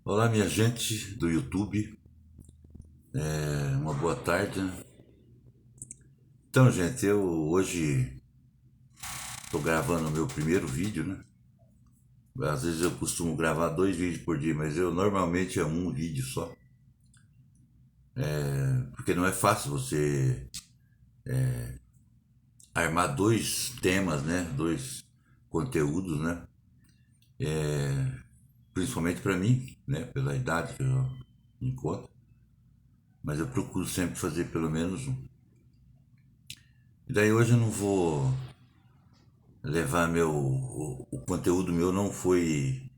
Olá, minha gente do YouTube, uma boa tarde, né? Então, gente, eu hoje estou gravando o meu primeiro vídeo, né? Às vezes eu costumo gravar 2 vídeos por dia, mas eu normalmente é um vídeo só, porque não é fácil você armar dois temas, né? Dois conteúdos, né? Principalmente para mim, né? Pela idade que eu me encontro, mas eu procuro sempre fazer pelo menos um. E daí hoje eu não vou levar o conteúdo meu não foi.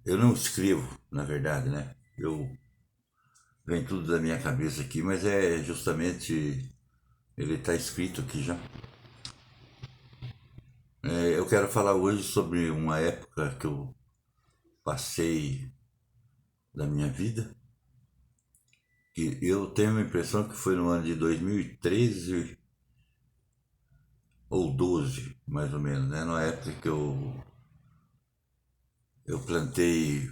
Eu não escrevo, na verdade, né? Vem tudo da minha cabeça aqui, mas é justamente. Ele está escrito aqui já. Eu quero falar hoje sobre uma época que eu passei da minha vida, que eu tenho a impressão que foi no ano de 2013 ou 12, mais ou menos, né? Na época que eu plantei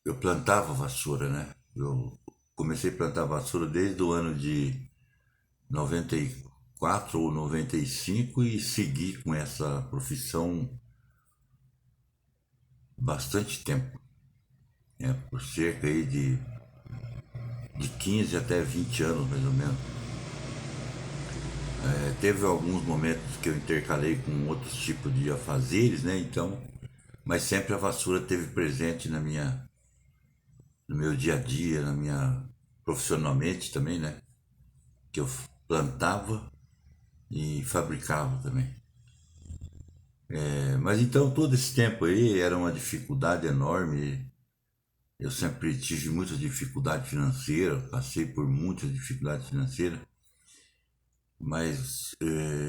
eu plantava vassoura, né? Eu comecei a plantar vassoura desde o ano de 94 ou 95 e segui com essa profissão bastante tempo, né? Por cerca aí de 15 até 20 anos, mais ou menos. Teve alguns momentos que eu intercalei com outros tipos de afazeres, né? Então, mas sempre a vassoura esteve presente no meu dia a dia, na minha profissionalmente também, né? Que eu plantava e fabricava também. Mas então todo esse tempo aí era uma dificuldade enorme. Eu sempre tive muita dificuldade financeira, passei por muita dificuldade financeira, mas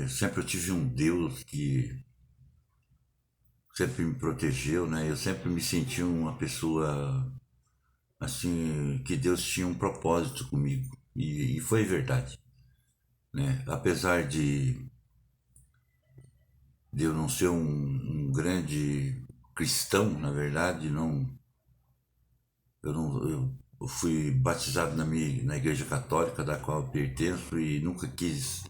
sempre eu tive um Deus que sempre me protegeu, né? Eu sempre me senti uma pessoa assim que Deus tinha um propósito comigo e foi verdade, né? Apesar de eu não ser um grande cristão, na verdade, não. Eu, não, eu fui batizado na igreja católica, da qual eu pertenço, e nunca quis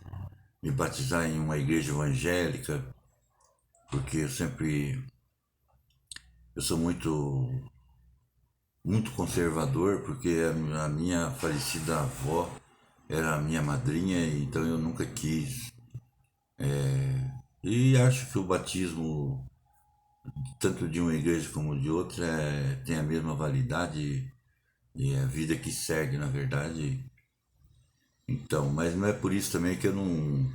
me batizar em uma igreja evangélica, porque eu sou muito conservador, porque a minha falecida avó era a minha madrinha, então eu nunca quis. E acho que o batismo, tanto de uma igreja como de outra, tem a mesma validade e é a vida que segue, na verdade. Então, mas não é por isso também que eu não.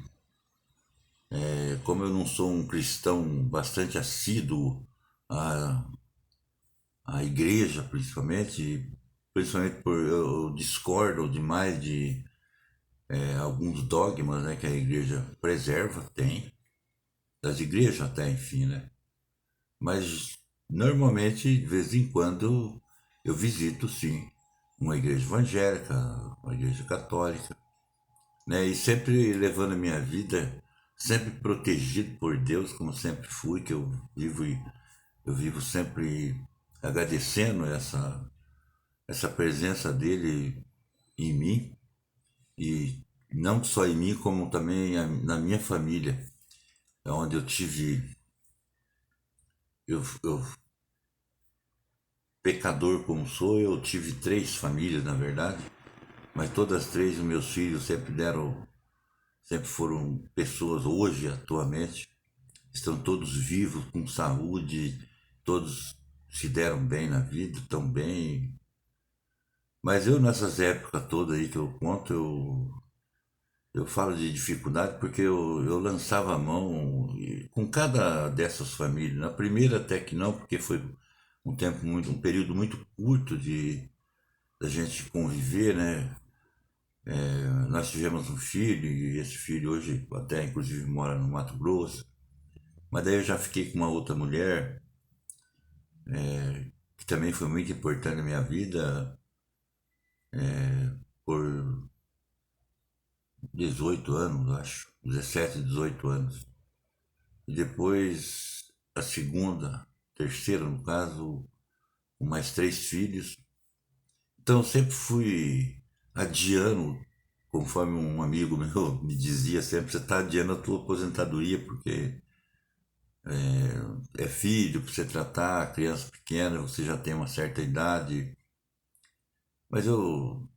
Como eu não sou um cristão bastante assíduo à, à igreja, principalmente por eu discordo demais de alguns dogmas, né, que a igreja preserva, tem, das igrejas até, enfim, né? Mas normalmente, de vez em quando, eu visito, sim, uma igreja evangélica, uma igreja católica, né? E sempre levando a minha vida, sempre protegido por Deus, como sempre fui, que eu vivo sempre agradecendo essa presença dele em mim e não só em mim, como também na minha família, onde eu pecador como sou, eu tive 3 famílias, na verdade, mas todas as 3 os meus filhos sempre foram pessoas hoje, atualmente, estão todos vivos, com saúde, todos se deram bem na vida, estão bem. Mas eu, nessas épocas todas aí que eu conto, eu falo de dificuldade porque eu lançava a mão com cada dessas famílias. Na primeira até que não, porque foi um período muito curto da gente conviver, né? Nós tivemos um filho e esse filho hoje até inclusive mora no Mato Grosso. Mas daí eu já fiquei com uma outra mulher que também foi muito importante na minha vida por 18 anos, acho, 17, 18 anos. E depois a segunda. terceira no caso, com mais três filhos. Então eu sempre fui adiando, conforme um amigo meu me dizia sempre, você está adiando a tua aposentadoria porque é filho para você tratar, criança pequena, você já tem uma certa idade. Mas eu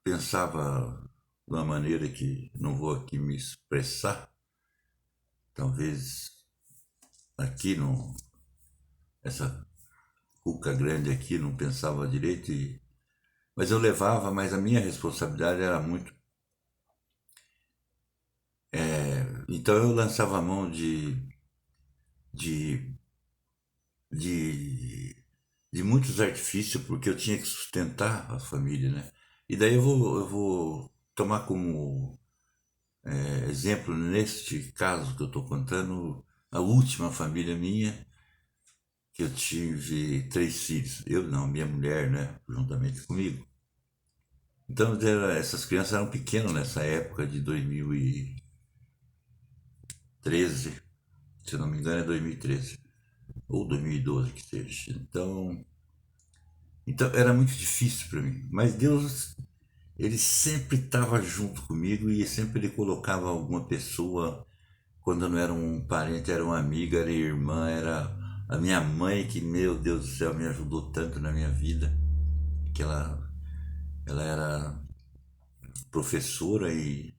pensava de uma maneira que não vou aqui me expressar, talvez aqui no essa cuca grande aqui não pensava direito, mas eu levava, mas a minha responsabilidade era muito. Então eu lançava a mão de, de, de muitos artifícios, porque eu tinha que sustentar a família, né? E daí eu vou tomar como exemplo, neste caso que eu estou contando, a última família minha, que eu tive três filhos. Eu não, minha mulher, né? Juntamente comigo. Então, essas crianças eram pequenas nessa época de 2013, se eu não me engano é 2013, ou 2012 que seja. Então era muito difícil para mim. Mas Deus, ele sempre estava junto comigo e sempre ele colocava alguma pessoa, quando não era um parente, era uma amiga, era irmã, era a minha mãe, que, meu Deus do céu, me ajudou tanto na minha vida, que ela era professora e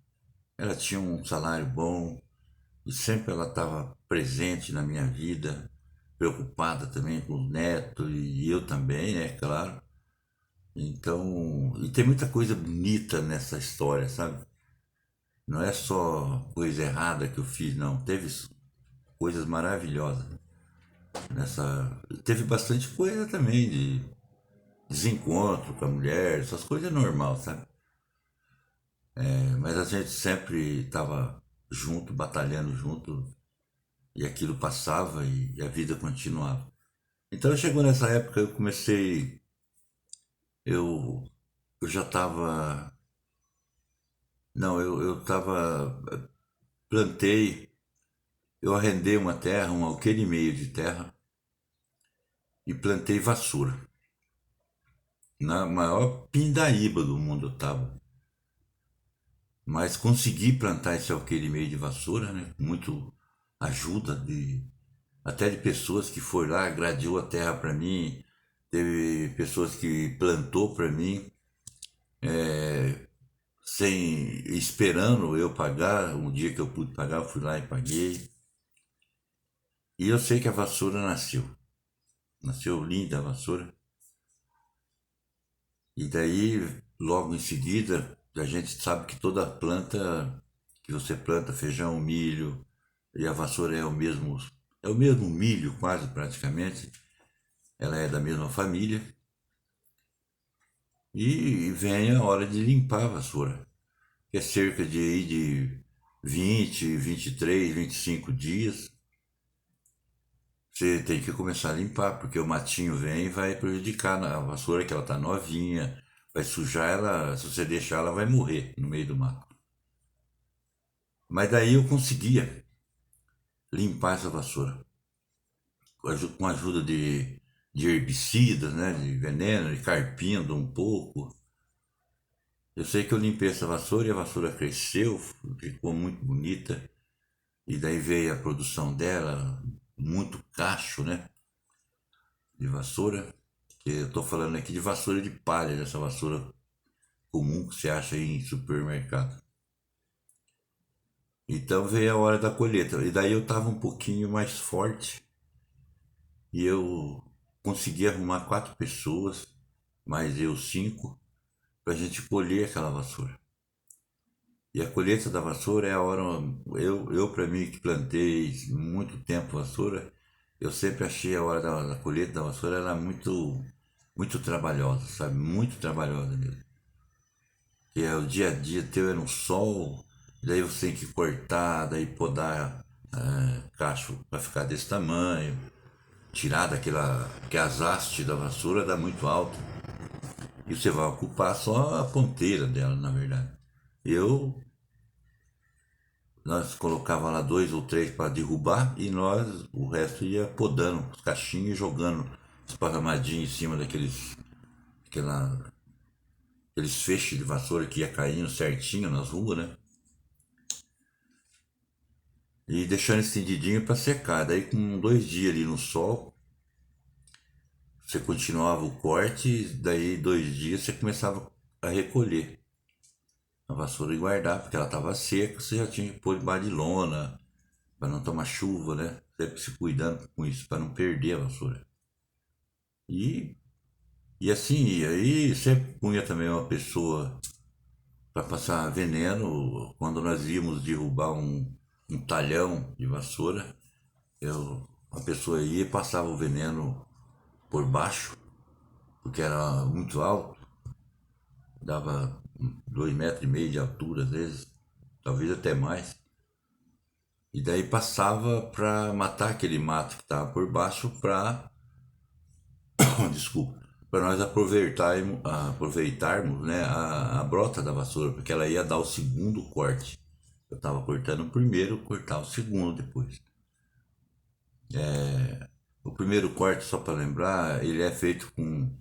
ela tinha um salário bom e sempre ela estava presente na minha vida, preocupada também com os netos e eu também, né, claro. Então, e tem muita coisa bonita nessa história, sabe? Não é só coisa errada que eu fiz, não. Teve coisas maravilhosas nessa. Teve bastante coisa também de desencontro com a mulher, essas coisas é normal, sabe? Mas a gente sempre estava junto, batalhando junto, e aquilo passava e a vida continuava. Então chegou nessa época, eu comecei, eu, eu já estava, não, eu estava, plantei, eu arrendei uma terra, um alqueire e meio de terra, e plantei vassoura. Na maior pindaíba do mundo eu estava. Mas consegui plantar esse alqueire e meio de vassoura, né? Com muito ajuda até de pessoas que foram lá, gradiou a terra para mim, teve pessoas que plantou para mim, sem esperando eu pagar. Um dia que eu pude pagar, eu fui lá e paguei. E eu sei que a vassoura nasceu linda a vassoura. E daí, logo em seguida, a gente sabe que toda planta que você planta, feijão, milho, e a vassoura é o mesmo milho quase praticamente, ela é da mesma família, e vem a hora de limpar a vassoura, que é cerca de 20, 23, 25 dias. Você tem que começar a limpar, porque o matinho vem e vai prejudicar a vassoura, que ela está novinha, vai sujar ela, se você deixar ela vai morrer no meio do mato. Mas daí eu conseguia limpar essa vassoura com a ajuda de herbicidas, né, de veneno, de carpindo um pouco. Eu sei que eu limpei essa vassoura e a vassoura cresceu, ficou muito bonita. E daí veio a produção dela, muito cacho, né, de vassoura. Que eu estou falando aqui de vassoura de palha, dessa vassoura comum que você acha aí em supermercado. Então veio a hora da colheita. E daí eu estava um pouquinho mais forte e eu consegui arrumar quatro pessoas, mais eu cinco, para a gente colher aquela vassoura. E a colheita da vassoura é a hora. Eu para mim, que plantei muito tempo vassoura, eu sempre achei a hora da colheita da vassoura era muito trabalhosa, sabe? Muito trabalhosa mesmo. Que é o dia a dia teu é no sol, daí você tem que cortar, daí podar cacho para ficar desse tamanho, tirar daquela. Que as hastes da vassoura dá muito alto. E você vai ocupar só a ponteira dela, na verdade. Eu nós colocava lá 2 ou 3 para derrubar e nós, o resto ia podando os cachinhos e jogando esparramadinho em cima aquela, aqueles feixes de vassoura que ia caindo certinho nas ruas, né? E deixando estendidinho para secar. Daí com 2 dias ali no sol, você continuava o corte, daí 2 dias você começava a recolher a vassoura e guardar, porque ela estava seca, você já tinha que pôr debaixo de lona, para não tomar chuva, né? Sempre se cuidando com isso, para não perder a vassoura. E, e assim ia. E sempre punha também uma pessoa para passar veneno. Quando nós íamos derrubar um talhão de vassoura, a pessoa ia e passava o veneno por baixo, porque era muito alto, dava 2,5 metros de altura às vezes, talvez até mais. E daí passava para matar aquele mato que estava por baixo para, desculpa, para nós aproveitarmos, né, a brota da vassoura, porque ela ia dar o segundo corte. Eu estava cortando o primeiro, cortar o segundo depois. O primeiro corte, só para lembrar, ele é feito com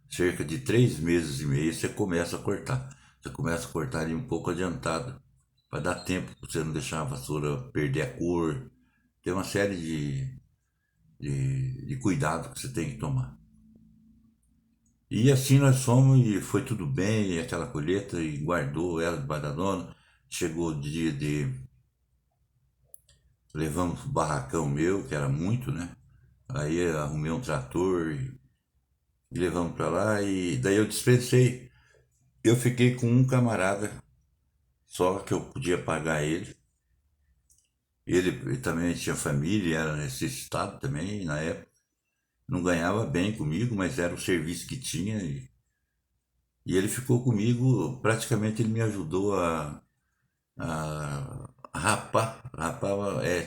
cerca de 3 meses e meio. Você começa a cortar. Você começa a cortar ele um pouco adiantado, para dar tempo para você não deixar a vassoura perder a cor. Tem uma série de cuidado que você tem que tomar. E assim nós fomos e foi tudo bem, e aquela colheita, e guardou ela debaixo da dona. Chegou o dia de. Levamos o barracão meu, que era muito, né? Aí arrumei um trator e levamos para lá, e daí eu dispensei. Eu fiquei com um camarada só que eu podia pagar ele. Ele também tinha família, era necessitado também na época. Não ganhava bem comigo, mas era o serviço que tinha. E ele ficou comigo, praticamente ele me ajudou a rapar,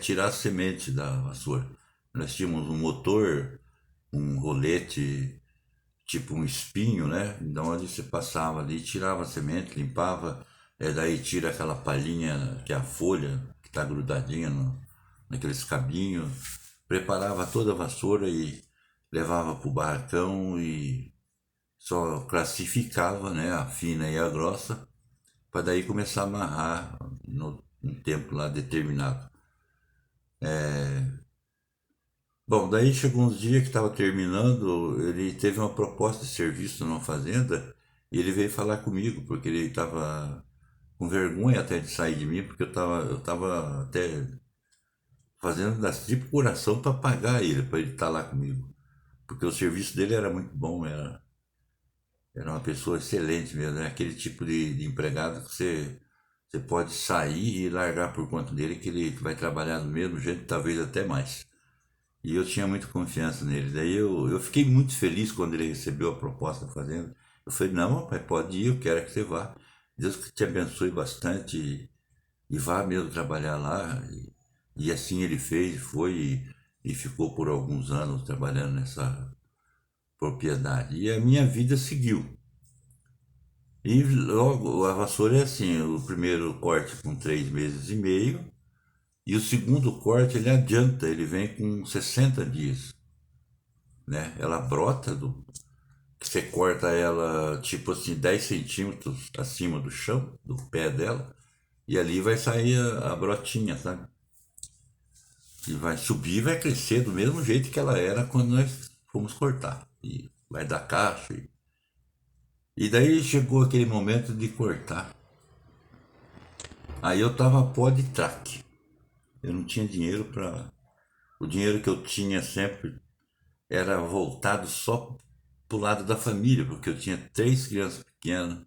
tirar a semente da vassoura. Nós tínhamos um motor, um rolete, tipo um espinho, né? Então onde você passava ali, tirava a semente, limpava, daí tira aquela palhinha, que é a folha, que está grudadinha naqueles cabinhos, preparava toda a vassoura e levava para o barracão e só classificava, né, a fina e a grossa, para daí começar a amarrar num tempo lá determinado. Bom, daí chegou uns dias que estava terminando, ele teve uma proposta de serviço numa fazenda e ele veio falar comigo, porque ele estava com vergonha até de sair de mim, porque eu tava até fazendo das tripas coração para pagar ele, para ele estar lá comigo. Porque o serviço dele era muito bom, era uma pessoa excelente mesmo, é aquele tipo de empregado que você pode sair e largar por conta dele, que ele vai trabalhar do mesmo jeito, talvez até mais. E eu tinha muita confiança nele. Daí eu fiquei muito feliz quando ele recebeu a proposta da fazenda. Eu falei, não, pai, pode ir, eu quero que você vá. Deus que te abençoe bastante e vá mesmo trabalhar lá. E assim ele fez, foi e ficou por alguns anos trabalhando nessa propriedade. E a minha vida seguiu. E logo, a vassoura é assim, o primeiro corte com 3 meses e meio, e o segundo corte ele adianta, ele vem com 60 dias, né? Ela brota você corta ela tipo assim 10 centímetros acima do chão, do pé dela, e ali vai sair a brotinha, sabe? E vai subir e vai crescer do mesmo jeito que ela era quando nós fomos cortar. E vai dar cacho. E daí chegou aquele momento de cortar. Aí eu tava pó de traque. Eu não tinha dinheiro para. O dinheiro que eu tinha sempre era voltado só pro lado da família, porque eu tinha 3 crianças pequenas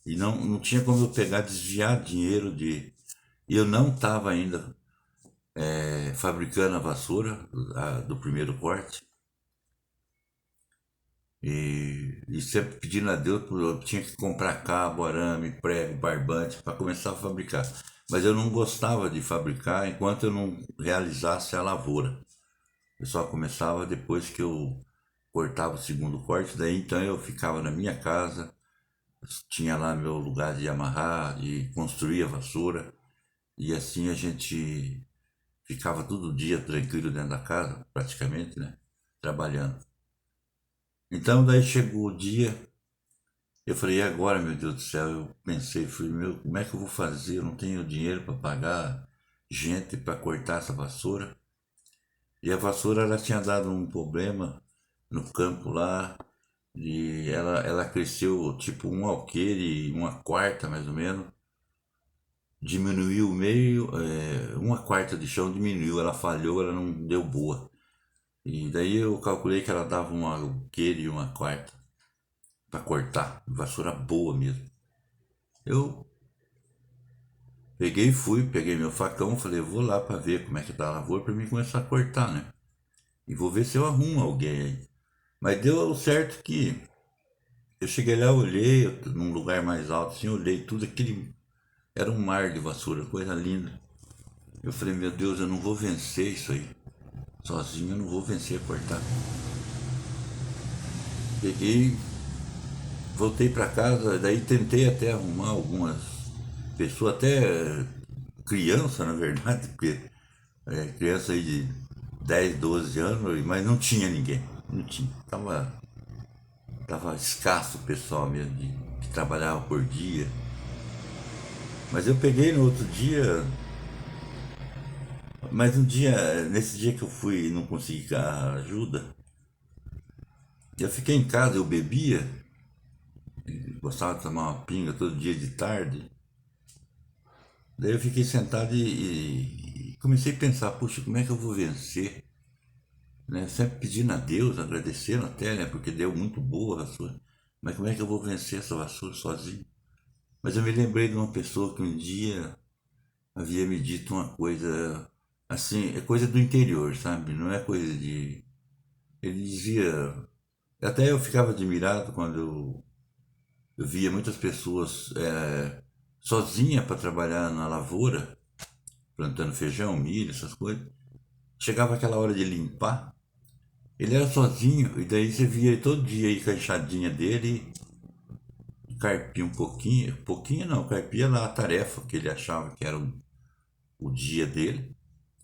e não tinha como eu pegar, desviar dinheiro de. E eu não estava ainda fabricando a vassoura do primeiro corte. E sempre pedindo a Deus, eu tinha que comprar cabo, arame, prego, barbante para começar a fabricar. Mas eu não gostava de fabricar enquanto eu não realizasse a lavoura. Eu só começava depois que eu cortava o segundo corte, daí então eu ficava na minha casa, tinha lá meu lugar de amarrar, de construir a vassoura, E assim a gente ficava todo dia tranquilo dentro da casa, praticamente, né? Trabalhando. Então daí chegou o dia, eu falei, e agora, meu Deus do céu? Eu pensei, falei, meu, como é que eu vou fazer? Eu não tenho dinheiro para pagar gente para cortar essa vassoura. E a vassoura ela tinha dado um problema no campo lá, e ela cresceu tipo um alqueire, uma quarta mais ou menos, diminuiu meio, uma quarta de chão diminuiu, ela falhou, ela não deu boa. E daí eu calculei que ela dava um alqueire e uma quarta para cortar, vassoura boa mesmo. Eu peguei e fui, peguei meu facão, falei, vou lá para ver como é que tá a lavoura para mim começar a cortar, né? E vou ver se eu arrumo alguém aí. Mas deu certo que eu cheguei lá, olhei num lugar mais alto, assim, olhei tudo aquele. Era um mar de vassoura, coisa linda. Eu falei, meu Deus, eu não vou vencer isso aí. Sozinho eu não vou vencer a cortar. Peguei, voltei para casa, daí tentei até arrumar algumas pessoas, até criança, na verdade, porque criança aí de 10 12 anos, mas não tinha ninguém. Não tinha. Tava escasso o pessoal mesmo, que trabalhava por dia. Mas eu peguei no outro dia, mas um dia, nesse dia que eu fui e não consegui a ajuda, eu fiquei em casa, eu bebia, gostava de tomar uma pinga todo dia de tarde. Daí eu fiquei sentado e comecei a pensar, puxa, como é que eu vou vencer? Né? Sempre pedindo a Deus, agradecendo até, né? Porque deu muito boa a vassoura. Mas como é que eu vou vencer essa vassoura sozinho? Mas eu me lembrei de uma pessoa que um dia havia me dito uma coisa, assim, é coisa do interior, sabe? Não é coisa de. Ele dizia. Até eu ficava admirado quando eu via muitas pessoas sozinha para trabalhar na lavoura, plantando feijão, milho, essas coisas. Chegava aquela hora de limpar, ele era sozinho, e daí você via ele todo dia aí com a enxadinha dele, carpia um pouquinho, pouquinho não, carpia lá a tarefa que ele achava que era o dia dele,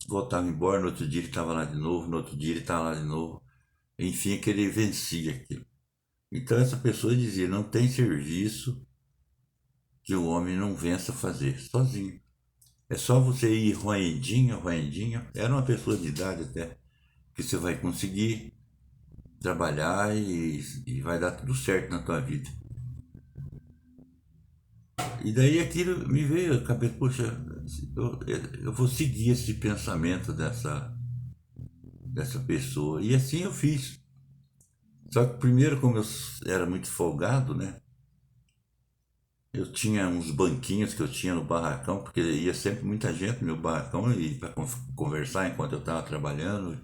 voltava embora, no outro dia ele estava lá de novo, no outro dia ele estava lá de novo, enfim, que ele vencia aquilo. Então essa pessoa dizia, não tem serviço que o homem não vença fazer, sozinho. É só você ir roendinho, roendinho, era uma pessoa de idade até, que você vai conseguir trabalhar e vai dar tudo certo na tua vida. E daí aquilo me veio à cabeça, poxa, eu vou seguir esse pensamento dessa pessoa. E assim eu fiz. Só que primeiro, como eu era muito folgado, né? Eu tinha uns banquinhos que eu tinha no barracão, porque ia sempre muita gente no meu barracão e para conversar enquanto eu estava trabalhando.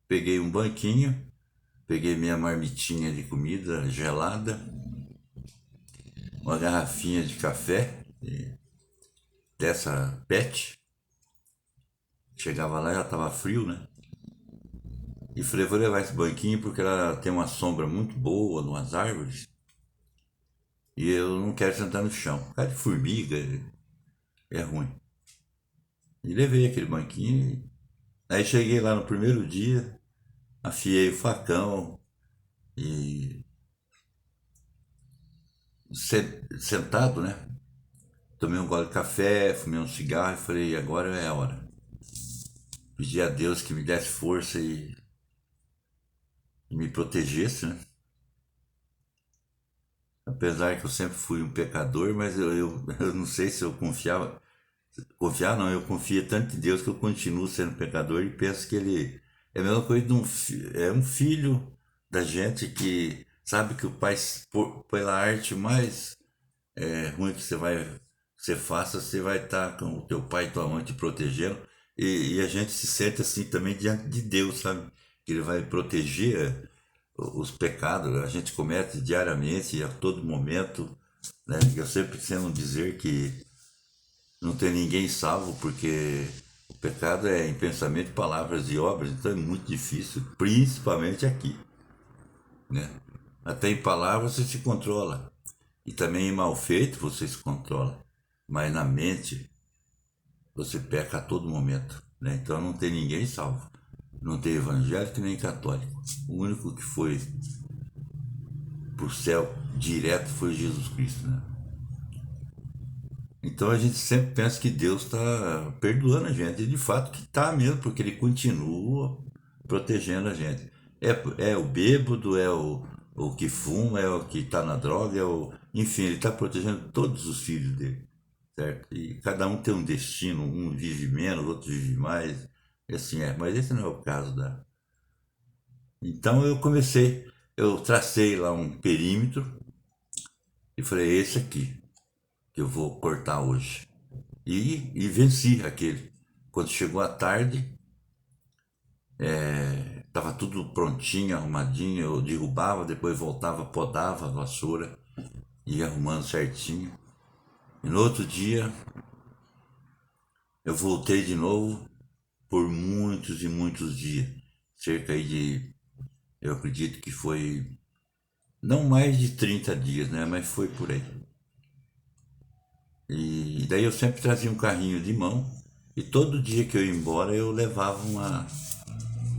Peguei um banquinho, peguei minha marmitinha de comida gelada, uma garrafinha de café dessa PET. Chegava lá já estava frio, né? E falei, vou levar esse banquinho porque ela tem uma sombra muito boa, umas árvores, e eu não quero sentar no chão. Cara de formiga é ruim. E levei aquele banquinho. Aí cheguei lá no primeiro dia, afiei o facão e sentado, né? Tomei um gole de café, fumei um cigarro e falei, agora é a hora. Pedi a Deus que me desse força e me protegesse, né? Apesar que eu sempre fui um pecador, mas eu não sei se eu confiava. Confiar não, eu confio tanto em Deus que eu continuo sendo pecador e penso que ele é a mesma coisa de é um filho da gente que sabe que o pai, pela arte mais ruim que você faça, você vai estar com o teu pai e tua mãe te protegendo e a gente se sente assim também diante de Deus, sabe? Que ele vai proteger os pecados, a gente comete diariamente, a todo momento, né? Eu sempre tento dizer que não tem ninguém salvo porque o pecado é em pensamento, palavras e obras, então é muito difícil, principalmente aqui, né? Até em palavras você se controla e também em mal feito você se controla, mas na mente você peca a todo momento, né? Então não tem ninguém salvo. Não tem evangélico nem católico. O único que foi pro céu direto foi Jesus Cristo, né? Então a gente sempre pensa que Deus está perdoando a gente, e de fato que está mesmo, porque Ele continua protegendo a gente. É o bêbado, o que fuma, é o que está na droga, enfim, Ele está protegendo todos os filhos dele, certo? E cada um tem um destino, um vive menos, outro vive mais, e assim é. Mas esse não é o caso da. Então eu tracei lá um perímetro e falei: esse aqui que eu vou cortar hoje. E venci aquele. Quando chegou a tarde, estava tudo prontinho, arrumadinho. Eu derrubava, depois voltava, podava a vassoura, ia arrumando certinho. E no outro dia, eu voltei de novo por muitos e muitos dias. Cerca aí de, eu acredito que foi não mais de 30 dias, né? Mas foi por aí. E daí eu sempre trazia um carrinho de mão. E todo dia que eu ia embora, eu levava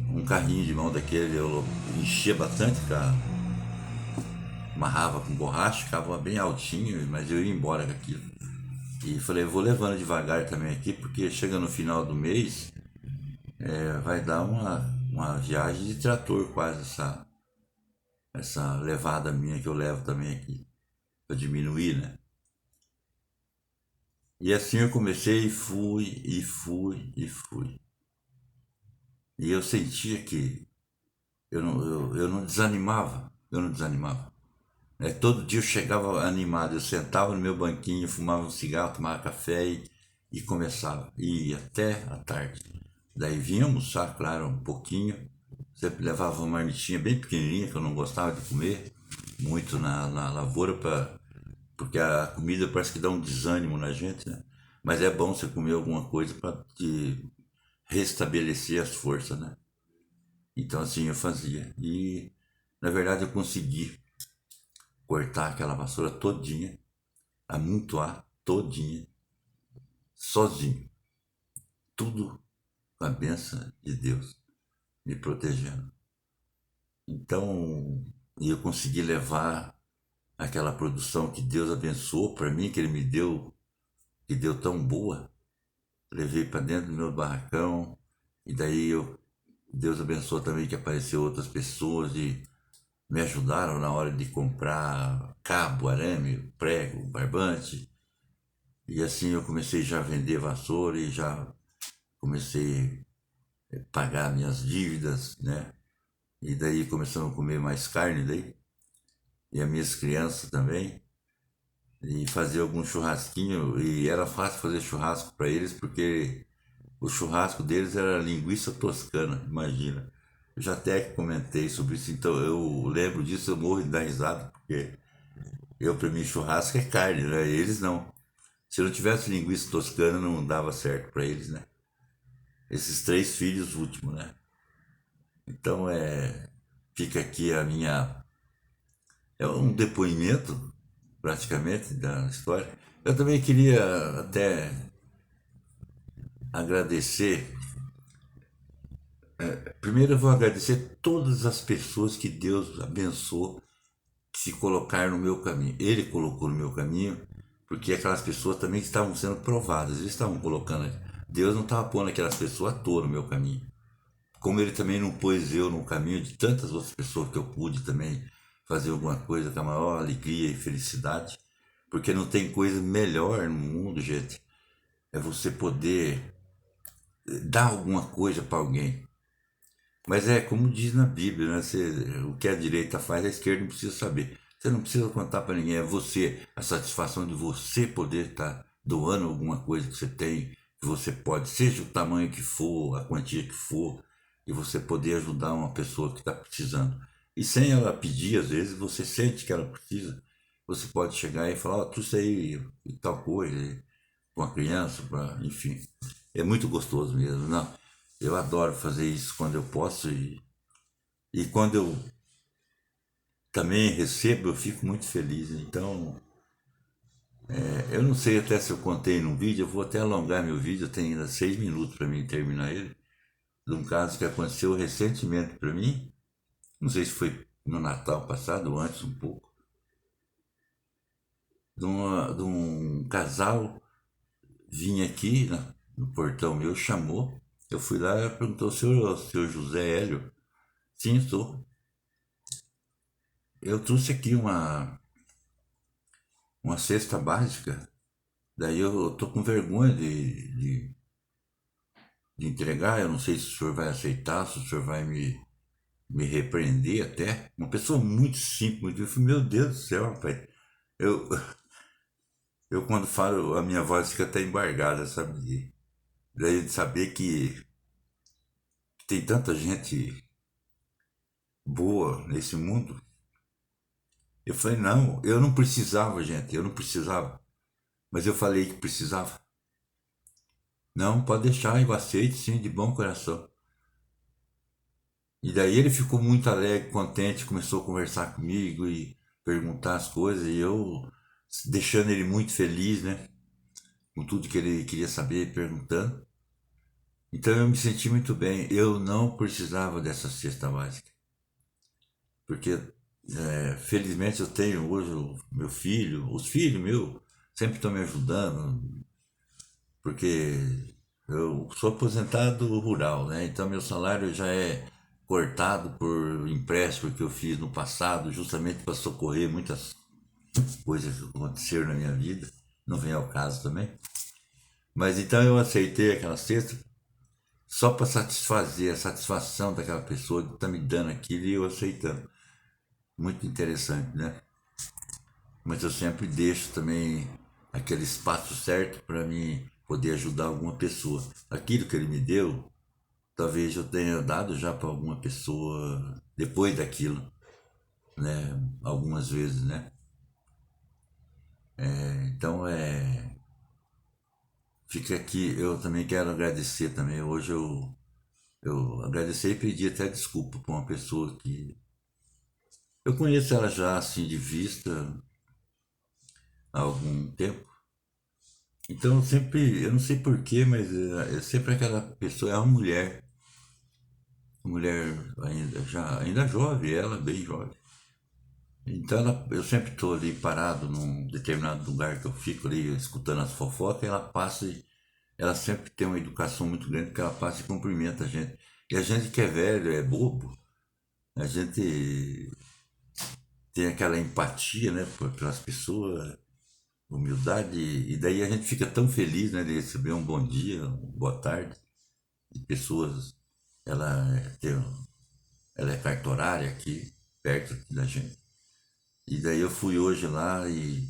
um carrinho de mão daquele, eu enchia bastante, cara, amarrava com borracha, ficava bem altinho, mas eu ia embora com aquilo. E falei, vou levando devagar também aqui, porque chega no final do mês, vai dar uma viagem de trator quase, essa levada minha que eu levo também aqui, para diminuir, né? E assim eu comecei e fui, e fui, e fui. E eu sentia que eu não desanimava, eu não desanimava. Todo dia eu chegava animado, eu sentava no meu banquinho, fumava um cigarro, tomava café e começava. E ia até a tarde. Daí vinha almoçar, claro, um pouquinho. Sempre levava uma marmitinha bem pequenininha, que eu não gostava de comer muito na lavoura, porque a comida parece que dá um desânimo na gente, né? Mas é bom você comer alguma coisa para te restabelecer as forças, né? Então assim eu fazia. E na verdade eu consegui cortar aquela vassoura todinha, amontoar todinha, sozinho. Tudo com a benção de Deus me protegendo. Então, eu consegui levar aquela produção que Deus abençoou para mim, que Ele me deu, que deu tão boa. Levei para dentro do meu barracão, e daí Deus abençoou também que apareceu outras pessoas e me ajudaram na hora de comprar cabo, arame, prego, barbante. E assim eu comecei já a vender vassoura e já comecei a pagar minhas dívidas, né? E daí começamos a comer mais carne daí, e as minhas crianças também, e fazer algum churrasquinho, e era fácil fazer churrasco para eles, porque o churrasco deles era linguiça toscana, imagina. Eu já até comentei sobre isso, então eu lembro disso, eu morro de dar risada, porque para mim, churrasco é carne, né? Eles não. Se não tivesse linguiça toscana, não dava certo para eles, né? Esses três filhos últimos, né? Então fica aqui a minha. É um depoimento, praticamente, da história. Eu também queria até agradecer. Primeiro eu vou agradecer todas as pessoas que Deus abençoou, que se colocaram no meu caminho. Ele colocou no meu caminho, porque aquelas pessoas também estavam sendo provadas. Eles estavam colocando. Deus não estava pondo aquelas pessoas à toa no meu caminho. Como ele também não pôs eu no caminho de tantas outras pessoas que eu pude também fazer alguma coisa com a maior alegria e felicidade, porque não tem coisa melhor no mundo, gente, é você poder dar alguma coisa para alguém. Mas é como diz na Bíblia, né? O que a direita faz, a esquerda não precisa saber. Você não precisa contar para ninguém, é você, a satisfação de você poder estar doando alguma coisa que você tem, que você pode, seja o tamanho que for, a quantia que for, e você poder ajudar uma pessoa que está precisando. E sem ela pedir, às vezes, você sente que ela precisa, você pode chegar e falar, ó, trouxe aí e tal coisa, com a criança, enfim. É muito gostoso mesmo, não. Eu adoro fazer isso quando eu posso e quando eu também recebo, eu fico muito feliz. Então, Eu não sei até se eu contei num vídeo, eu vou até alongar meu vídeo, tem ainda 6 minutos para mim terminar ele, de um caso que aconteceu recentemente para mim, não sei se foi no Natal passado ou antes um pouco, de um casal vinha aqui no portão meu, chamou, eu fui lá e perguntou, senhor José Hélio? Sim, estou. Eu trouxe aqui uma cesta básica, daí eu tô com vergonha de entregar, eu não sei se o senhor vai aceitar, se o senhor vai me repreender até. Uma pessoa muito simples, eu falei, meu Deus do céu, rapaz. Eu, eu quando falo, a minha voz fica até embargada, sabe? Daí de saber que tem tanta gente boa nesse mundo. Eu falei, não, eu não precisava, gente, eu não precisava. Mas eu falei que precisava. Não, pode deixar, eu aceito sim, de bom coração. E daí ele ficou muito alegre, contente, começou a conversar comigo e perguntar as coisas, e eu deixando ele muito feliz, né? Com tudo que ele queria saber, perguntando. Então eu me senti muito bem. Eu não precisava dessa cesta básica, porque felizmente eu tenho hoje o meu filho, os filhos meus sempre estão me ajudando, porque eu sou aposentado rural, né? Então meu salário já é cortado por empréstimo que eu fiz no passado, justamente para socorrer muitas coisas que aconteceram na minha vida. Não vem ao caso também. Mas então eu aceitei aquela cesta só para satisfazer a satisfação daquela pessoa que está me dando aquilo e eu aceitando. Muito interessante, né? Mas eu sempre deixo também aquele espaço certo para mim poder ajudar alguma pessoa. Aquilo que ele me deu, talvez eu tenha dado já para alguma pessoa depois daquilo, né? Algumas vezes, né? Então fica aqui, eu também quero agradecer também. Hoje eu agradecer e pedir até desculpa para uma pessoa que eu conheço ela já assim de vista há algum tempo. Então eu não sei porquê, mas é sempre aquela pessoa, é uma mulher ainda jovem, ela bem jovem. Então eu sempre estou ali parado num determinado lugar que eu fico ali escutando as fofocas, e ela passa e ela sempre tem uma educação muito grande, porque ela passa e cumprimenta a gente. E a gente que é velho, é bobo, a gente tem aquela empatia, né, pelas pessoas, humildade, e daí a gente fica tão feliz, né, de receber um bom dia, uma boa tarde, de pessoas. Ela ela é cartorária aqui, perto aqui da gente. E daí eu fui hoje lá e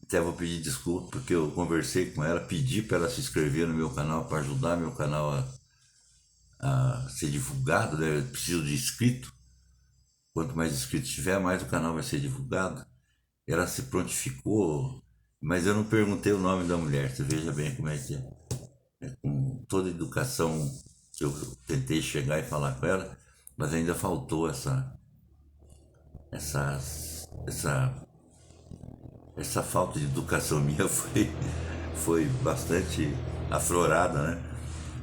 até vou pedir desculpa porque eu conversei com ela, pedi para ela se inscrever no meu canal para ajudar meu canal a ser divulgado, né? Eu preciso de inscrito. Quanto mais inscritos tiver, mais o canal vai ser divulgado. Ela se prontificou, mas eu não perguntei o nome da mulher. Você veja bem como é que é. Com toda a educação que eu tentei chegar e falar com ela, mas ainda faltou essa, essa, essa falta de educação minha foi bastante aflorada, né?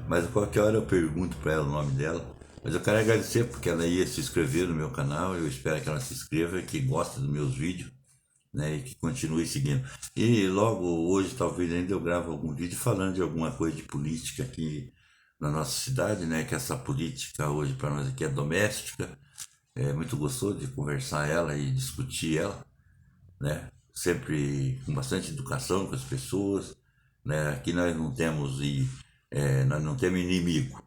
Mas a qualquer hora eu pergunto para ela o nome dela. Mas eu quero agradecer porque ela ia se inscrever no meu canal. Eu espero que ela se inscreva, que goste dos meus vídeos, né? E que continue seguindo. E logo hoje, talvez ainda eu grave algum vídeo falando de alguma coisa de política aqui na nossa cidade, né? Que essa política hoje para nós aqui é doméstica. É muito gostoso de conversar ela e discutir ela, né? Sempre com bastante educação com as pessoas, né? Aqui nós não temos nós não temos inimigo,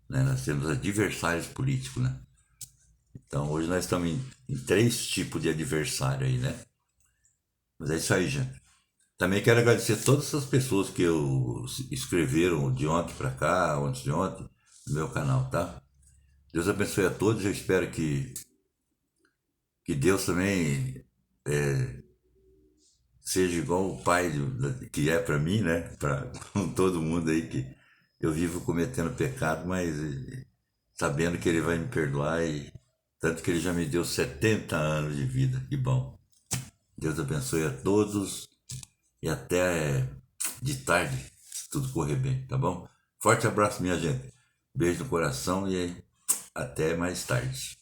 né? Nós temos adversários políticos, né? Então hoje nós estamos em três tipos de adversário aí, né? Mas é isso aí, gente. Também quero agradecer todas essas pessoas que eu escreveram de ontem para cá, antes de ontem, no meu canal, tá? Deus abençoe a todos. Eu espero que Deus também seja igual o pai que é para mim, né? Para todo mundo aí que eu vivo cometendo pecado, mas sabendo que ele vai me perdoar e tanto que ele já me deu 70 anos de vida. Que bom. Deus abençoe a todos e até de tarde, se tudo correr bem, tá bom? Forte abraço, minha gente. Beijo no coração e até mais tarde.